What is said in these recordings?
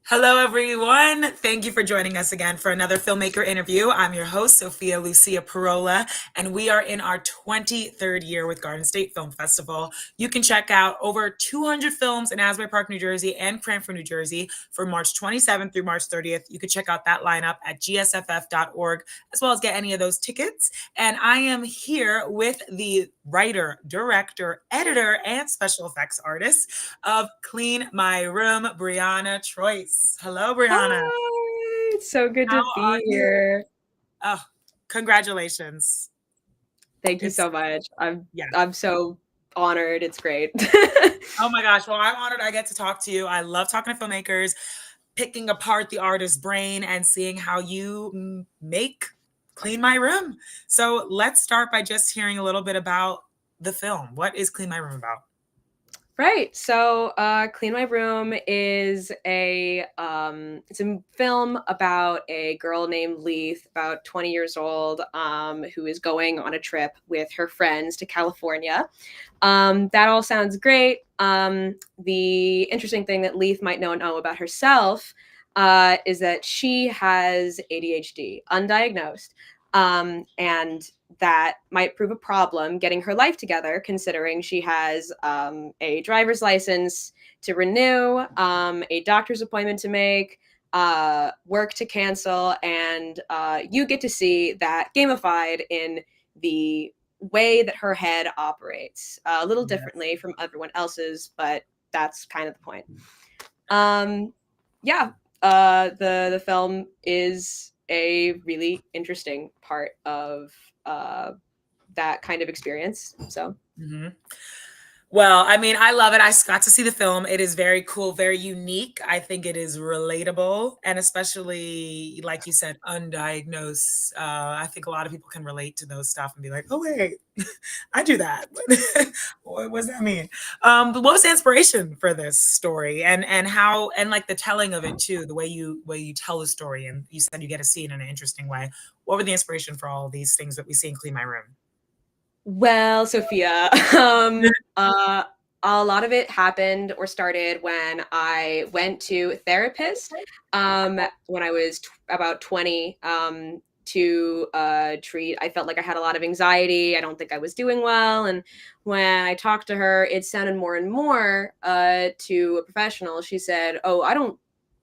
Hello, everyone. Thank you for joining us again for another Filmmaker interview. I'm your host, Sophia Lucia Parola, and we are in our 23rd year with Garden State Film Festival. You can check out over 200 films in Asbury Park, New Jersey and Cranford, New Jersey from March 27th through March 30th. You can check out that lineup at gsff.org, as well as get any of those tickets. And I am here with the writer, director, editor, and special effects artist of Clean My Room, Brianna Troyce. Hello, Brianna. Hi, it's so good How to are be you? here. Oh, congratulations. Thank you It's, so much. I'm yeah. I'm so honored. It's great. Oh my gosh. Well, I'm honored I get to talk to you. I love talking to filmmakers, picking apart the artist's brain and seeing how you make Clean My Room. So let's start by just hearing a little bit about the film. What is Clean My Room about? Right. So, Clean My Room is it's a film about a girl named Leith, about 20 years old, who is going on a trip with her friends to California. That all sounds great. The interesting thing that Leith might know about herself is that she has ADHD, undiagnosed. And that might prove a problem getting her life together, considering she has a driver's license to renew, a doctor's appointment to make, work to cancel, and you get to see that gamified in the way that her head operates, a little Yes. differently from everyone else's, but that's kind of the point. Um, yeah, the film is a really interesting part of that kind of experience. So Mhm. Well, I mean, I love it. I got to see the film. It is very cool, very unique. I think it is relatable, and especially, like you said, undiagnosed. I think a lot of people can relate to those stuff and be like, "Oh wait, I do that." What does that mean? But what was the inspiration for this story, and how, and like the telling of it too, the way you tell the story, and you said you get to see it in an interesting way. What were the inspiration for all these things that we see in Clean My Room? well, Sophia, a lot of it happened or started when I went to a therapist when I was about 20 to treat. I felt like I had a lot of anxiety. I don't think I was doing well. And when I talked to her, it sounded more and more to a professional. She said, "Oh, I don't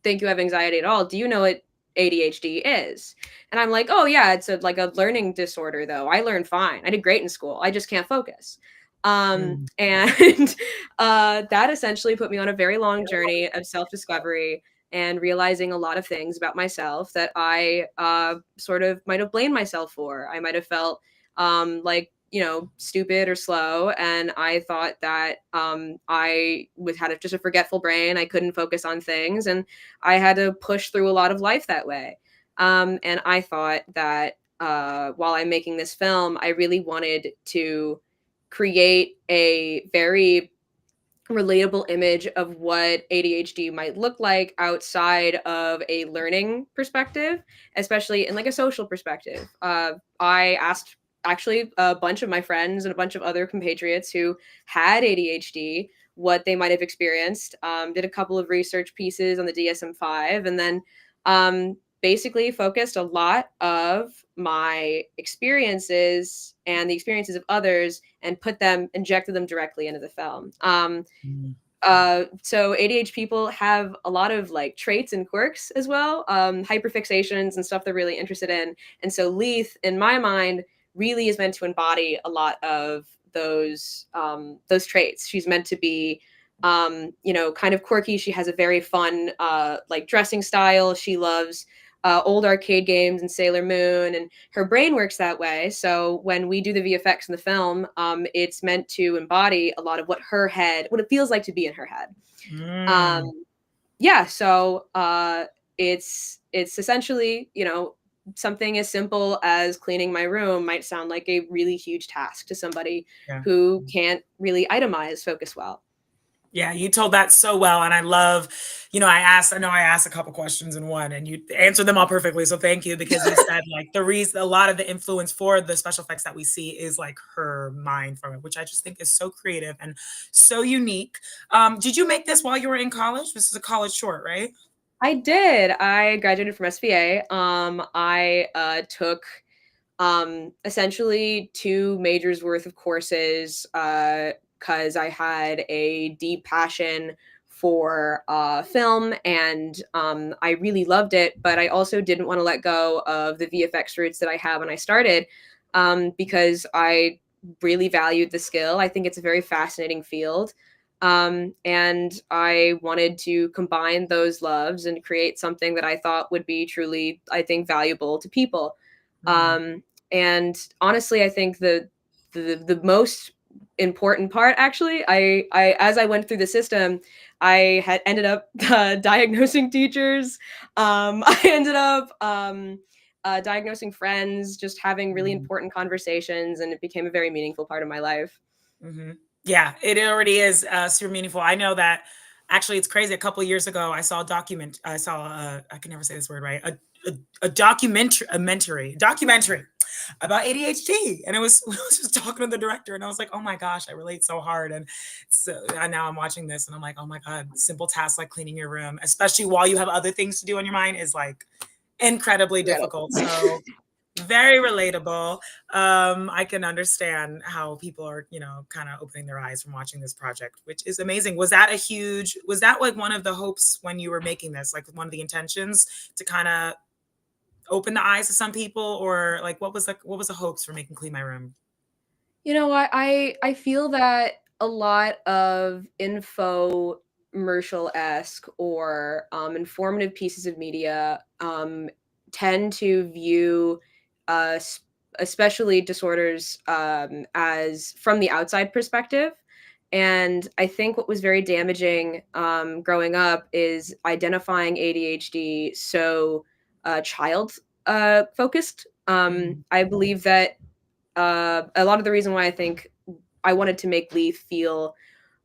think you have anxiety at all. Do you know what ADHD is?" And I'm like, "Oh yeah, it's like a learning disorder though. I learn fine. I did great in school. I just can't focus." Mm. And that essentially put me on a very long journey of self-discovery and realizing a lot of things about myself that I sort of might have blamed myself for. I might have felt like, stupid or slow, and I thought that I had just a forgetful brain. I couldn't focus on things, and I had to push through a lot of life that way. And I thought that while I'm making this film, I really wanted to create a very relatable image of what ADHD might look like outside of a learning perspective, especially in like a social perspective. I asked actually a bunch of my friends and a bunch of other compatriots who had ADHD what they might have experienced. Did a couple of research pieces on the DSM-5, and then basically focused a lot of my experiences and the experiences of others and injected them directly into the film. Mm. So ADHD people have a lot of like traits and quirks as well, hyperfixations and stuff they're really interested in. And so Leith, in my mind, really is meant to embody a lot of those traits. She's meant to be, kind of quirky. She has a very fun, like dressing style. She loves old arcade games and Sailor Moon, and her brain works that way. So when we do the VFX in the film, it's meant to embody a lot of what it feels like to be in her head. Mm. Um, yeah, so it's essentially, something as simple as cleaning my room might sound like a really huge task to somebody Yeah. who can't really itemize focus well. Yeah, you told that so well, and I love, I know I asked a couple questions in one, and you answered them all perfectly. So thank you, because you said like the reason a lot of the influence for the special effects that we see is like her mind from it, which I just think is so creative and so unique. Did you make this while you were in college? This is a college short, right? I did. I graduated from SVA. I took essentially 2 majors worth of courses because I had a deep passion for film, and I really loved it. But I also didn't want to let go of the VFX roots that I had when I started, because I really valued the skill. I think it's a very fascinating field. And I wanted to combine those loves and create something that I thought would be truly, I think, valuable to people. Mhm. Um, and honestly, I think the most important part, actually, I as I went through the system, I had ended up diagnosing teachers. I ended up diagnosing friends, just having really Mhm. important conversations, and it became a very meaningful part of my life. Mhm. Yeah, it already is, super meaningful. I know that actually it's crazy, a couple years ago, I saw, I can never say this word right, a documentary about ADHD, and it was I was just talking to the director, and I was like, "Oh my gosh, I relate so hard," and now I'm watching this, and I'm like, "Oh my god, simple tasks like cleaning your room, especially while you have other things to do on your mind, is, like, incredibly difficult." Forgettable. So very relatable. I can understand how people are, kind of opening their eyes from watching this project, which is amazing. Was that like one of the hopes when you were making this, like one of the intentions to kind of open the eyes of some people, or like what was the hopes for making Clean My Room? You know what? I feel that a lot of infomercial-esque or, informative pieces of media, tend to view, s especially disorders, as from the outside perspective, and I think what was very damaging, growing up is identifying ADHD so, child, focused. Mhm, I believe that a lot of the reason why I think I wanted to make Leaf feel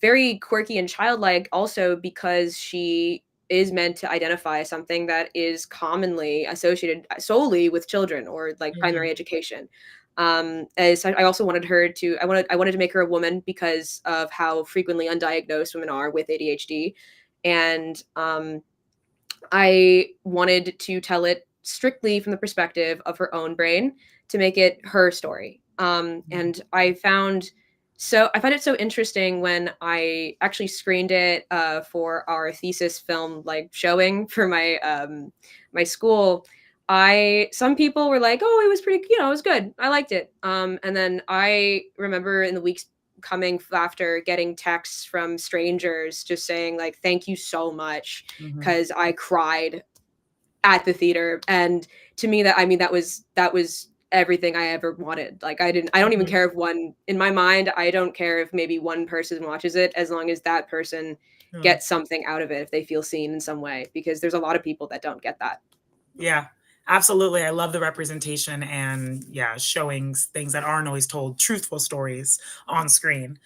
very quirky and childlike also because she is meant to identify something that is commonly associated solely with children or like mhm, primary education. As I also wanted her to, I wanted to make her a woman because of how frequently undiagnosed women are with ADHD, and I wanted to tell it strictly from the perspective of her own brain to make it her story. mhm, And I find it so interesting when I actually screened it for our thesis film like showing for my school. I Some people were like, "Oh, it was pretty, it was good. I liked it." And then I remember in the weeks coming after getting texts from strangers just saying like, "Thank you so much," mhm, because I cried at the theater. And to me, that was everything I ever wanted. Like I don't even mhm, care if one in my mind, I don't care if maybe one person watches it as long as that person mm. gets something out of it if they feel seen in some way because there's a lot of people that don't get that. Yeah, absolutely. I love the representation and yeah, showing things that aren't always told, truthful stories on screen.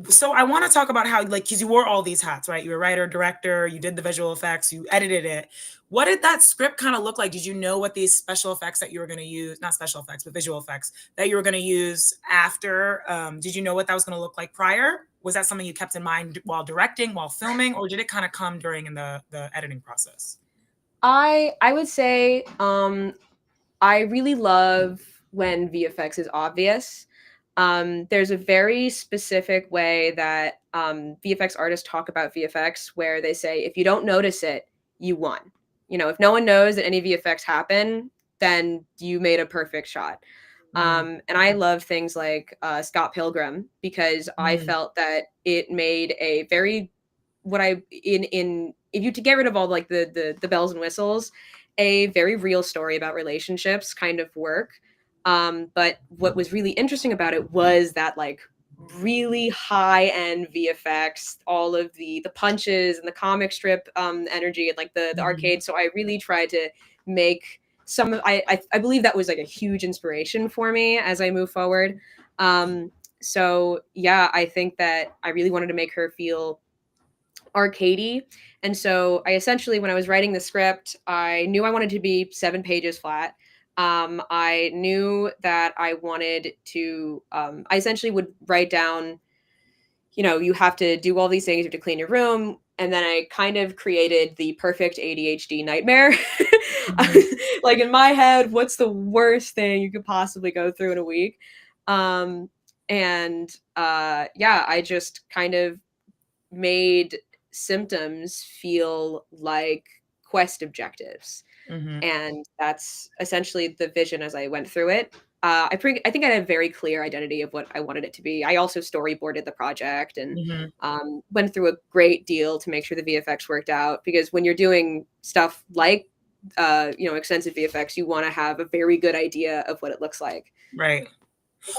So I want to talk about how, like, because you wore all these hats, right? You were writer, director, you did the visual effects, you edited it. What did that script kind of look like? Did you know what these special effects that you were going to use, not special effects, but visual effects that you were going to use after? Did you know what that was going to look like prior? Was that something you kept in mind while directing, while filming, or did it kind of come during in the editing process? I would say I really love when VFX is obvious. There's a very specific way that VFX artists talk about VFX where they say, if you don't notice it, you won. If no one knows that any VFX happen, then you made a perfect shot. Mhm. And I love things like Scott Pilgrim because I Mm, felt that it made a very what I in if you to get rid of all like the bells and whistles, a very real story about relationships kind of work. But what was really interesting about it was that like really high end VFX, all of the punches and the comic strip energy and like the mhm. arcade. So I really tried to make some of I believe that was like a huge inspiration for me as I move forward. So yeah, I think that I really wanted to make her feel arcadey. And so I essentially, when I was writing the script, I knew I wanted to be 7 pages flat. I knew that I wanted to, I essentially would write down, you have to do all these things. You have to clean your room. And then I kind of created the perfect ADHD nightmare. Mhm. Like in my head, what's the worst thing you could possibly go through in a week? Um, and yeah, I just kind of made symptoms feel like quest objectives. Mhm. And that's essentially the vision as I went through it. I think I had a very clear identity of what I wanted it to be. I also storyboarded the project and Mhm. went through a great deal to make sure the VFX worked out. Because when you're doing stuff like extensive VFX, you want to have a very good idea of what it looks like. Right.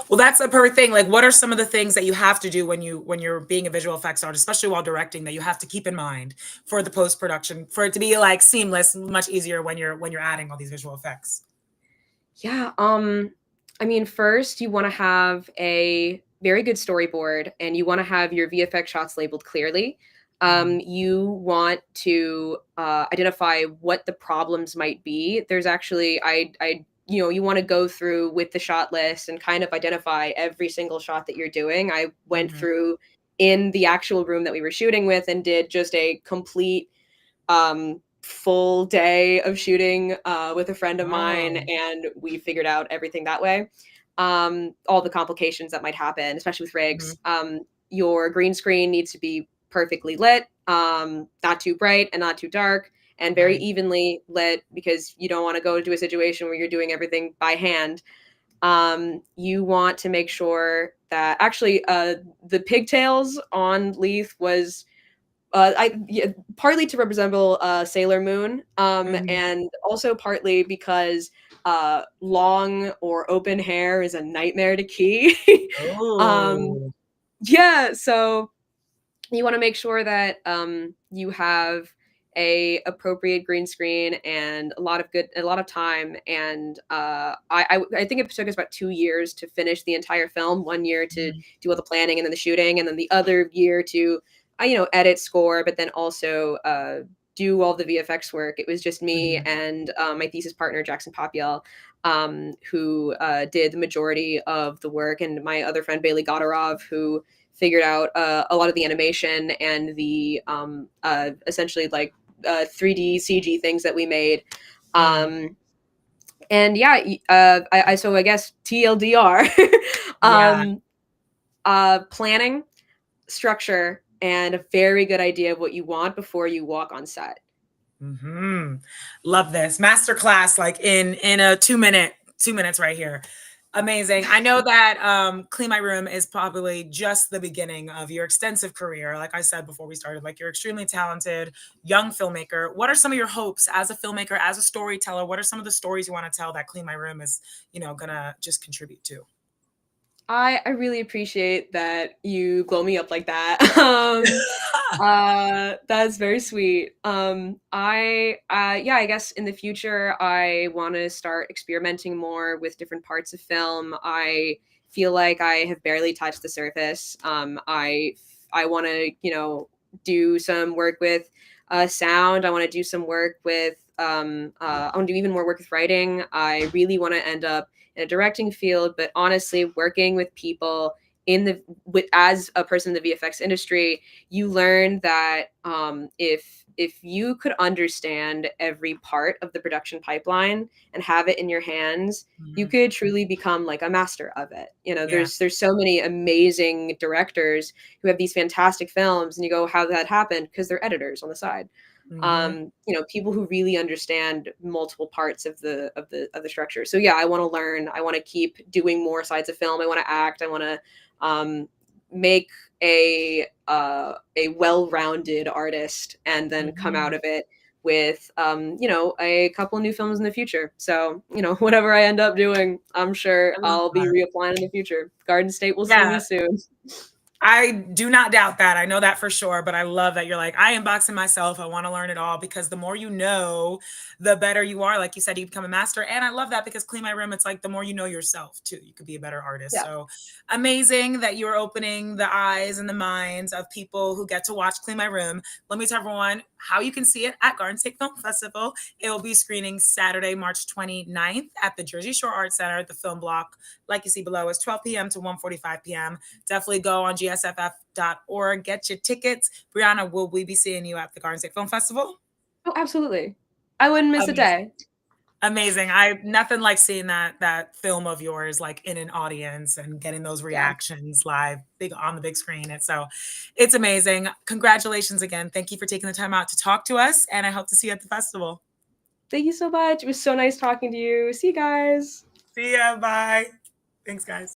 Well, that's the perfect thing. Like, what are some of the things that you have to do when you're being a visual effects artist, especially while directing, that you have to keep in mind for the post production, for it to be like seamless, much easier when you're adding all these visual effects? Yeah, I mean, first you want to have a very good storyboard and you want to have your VFX shots labeled clearly. Mhm. You want to identify what the problems might be. There's actually, you want to go through with the shot list and kind of identify every single shot that you're doing. I went Mhm. through in the actual room that we were shooting with and did just a complete full day of shooting with a friend of mine, Oh. and we figured out everything that way. All the complications that might happen, especially with rigs. Mhm. Your green screen needs to be perfectly lit, not too bright and not too dark, and very Right. evenly lit because you don't want to go into a situation where you're doing everything by hand. You want to make sure that actually the pigtails on Leith was partly to resemble Sailor Moon, Mhm. and also partly because long or open hair is a nightmare to key. um, Oh. yeah, so you want to make sure that you have a appropriate green screen and a lot of time. And I think it took us about 2 years to finish the entire film. 1 year to Mhm. do all the planning and then the shooting, and then the other year to edit, score, but then also do all the VFX work. It was just me Mhm. and my thesis partner Jackson Popiel, who did the majority of the work, and my other friend Bailey Godorov, who figured out a lot of the animation and the essentially like 3D CG things that we made. Mm. Um, and yeah, so I guess TLDR, Yeah. um, planning, structure, and a very good idea of what you want before you walk on set. Love this masterclass, like in a 2 minute, 2 minutes right here. Amazing. I know that Clean My Room is probably just the beginning of your extensive career. Like I said before we started, like you're extremely talented young filmmaker. What are some of your hopes as a filmmaker, as a storyteller? What are some of the stories you want to tell that Clean My Room is, gonna just contribute to? I really appreciate that you blow me up like that. That's very sweet. Yeah, I guess in the future I want to start experimenting more with different parts of film. I feel like I have barely touched the surface. I want to, do some work with sound. I want to do some work with I want to do even more work with writing. I really want to end up in a directing field, but honestly, working with people as a person in the VFX industry, you learn that if you could understand every part of the production pipeline and have it in your hands, you Mhm. could truly become like a master of it. Yeah. There's so many amazing directors who have these fantastic films, and you go, how did that happen? Because they're editors on the side. Hmm. People who really understand multiple parts of the structure. So yeah, I want to learn. I want to keep doing more sides of film. I want to act. I want to make a well-rounded artist, and then come out Hmm. of it with a couple new films in the future. So whatever I end up doing, I'm sure I love I'll be that. reapplying in the future. Garden State will see me Yeah. soon. I do not doubt that. I know that for sure, but I love that you're like, I am boxing myself. I want to learn it all because the more you know, the better you are. Like you said, you become a master. And I love that because Clean My Room, it's like the more you know yourself too, you could be a better artist. Yeah. So amazing that you're opening the eyes and the minds of people who get to watch Clean My Room. Let me tell everyone, how you can see it at Garden State Film Festival. It will be screening Saturday, March 29th at the Jersey Shore Arts Center. The film block, like you see below, is 12 p.m. to 1:45 p.m. Definitely go on gsff.org, get your tickets. Brianna, will we be seeing you at the Garden State Film Festival? Oh, absolutely. I wouldn't miss a day. Amazing. I nothing like seeing that film of yours like in an audience and getting those Yeah. reactions live big on the big screen. It's amazing. Congratulations again. Thank you for taking the time out to talk to us, and I hope to see you at the festival. Thank you so much. It was so nice talking to you. See you guys. See ya. Bye. Thanks, guys.